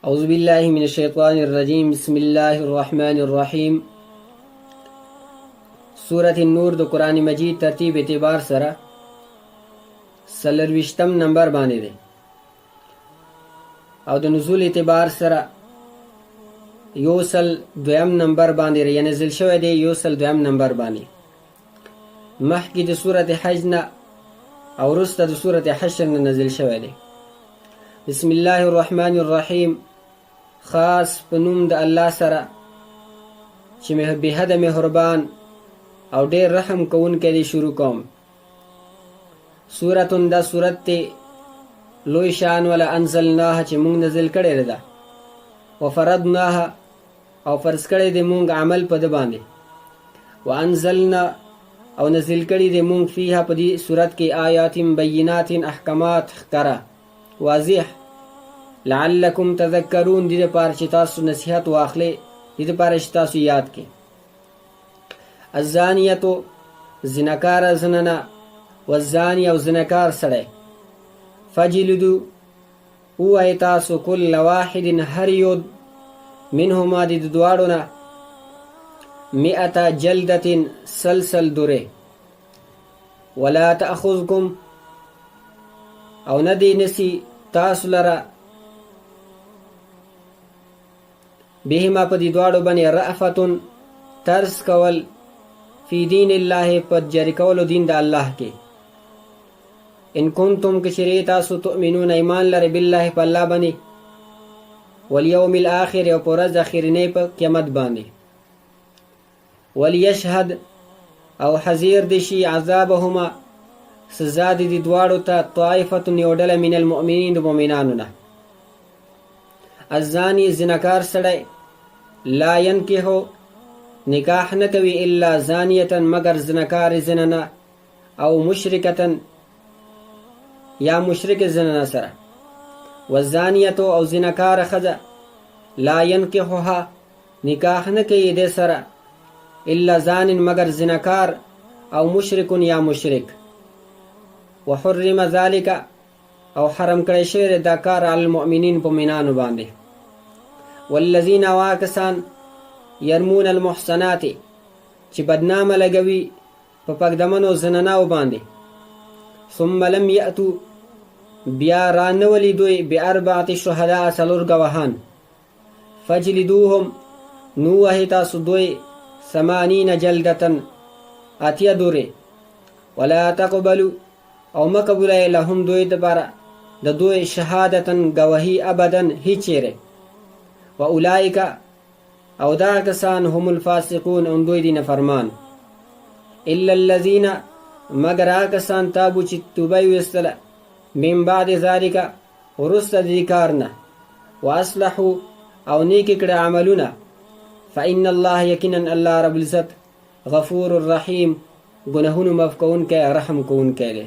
اعوذ باللہ من الشیطان الرجیم بسم اللہ الرحمن الرحیم سورة النور د قرآن مجید ترتیب اعتبار سره 40 نمبر باندې دی او د نزول اعتبار سره 102 نمبر باندې دی، یعنی نزل شوی دی 102 نمبر باندې. مخکې د سورة حج نه او وروسته د سورة حشر نه نزل شوی دی. بسم الله الرحمن الرحیم، خاص په نوم د الله سره چې بهده مهربان او ډیر رحم کوونکی دی. شروع کوم. سورة دا سورت تی لوی شان ولا انزلناها چې مونږ نزل کړی ده، وفرضناها او فرض کړی دی مونږ عمل په ده باندې، وانزلنا او نزل کړی دی مونږ فیها په دې سورت کې آیات بینات احکامات ښکاره واضح، لعلکم تذکرون، دې دپاره چې تاسو نصیحت واخلئ، دې دپاره چې تاسو یاد کړئ. الزانیتو زنکار زننه، والزانی او زنکار سړی، فجلدو ووایئ تاسو کل واحد هر یو منهما د دواړو نه 100 جلدة سلسل درې، ولا تأخذکم او نه دی نسی تاسو لره بهما په دې دواړو باندې رأفتن ترس کول فی دین الله په جاری کولو دین د الله کې. ان کنتم که چیرې تاسو تؤمنون ایمان لرئ بالله په الله باندې، والیوم الاخر او په ورځ اخرنۍ په قیامت باندې. ولیشهد او حذیر دي شي عذابهما سزا د دې دواړو ته طائفة یو ډله من المؤمنین د مؤمنانو نه. الزانی زنکار سړی لا ینکحو نکاح نه کوي الا زانیتا مگر زنکار زننه او مشرکتا یا مشرک زننه سره. والزانیتو او زنکار ښځه لا ینکحها نکاح نه کوي دې سره الا زان مگر زنکار او مشرک یا مشرک. وحرم ذالک او حرم کړی شوی دا کار علی المؤمنین په مؤمنانو باندې. والذین واکسان یرمون المحصنات چې بدنامه لګوي په پاکدمنو زنانو باندې، ثم لم یأتو بیا رانولی دوی باربعة شهداء څلور ګواهان، فجلدوهم نو وهئ تاسو دوی 80 جلدة 80 دورې، ولا تقبلوا او مقبولئ لهم دوی دپاره د دوی شهادتن گواهی ابدا هیڅ چیرې. واولئک او دا کسان هم الفاسقون ان دوی دی نفرمان. الا الذین مگر کسان تابو چې توبه ویستله من بعد ذالک وروسته د دې کار نه، واصلحوا او نیکې کړه عملونه، فإن الله یقینا الله رب العزت غفور الرحیم ګناهونو معاف کوونکی رحم کوونکی دی.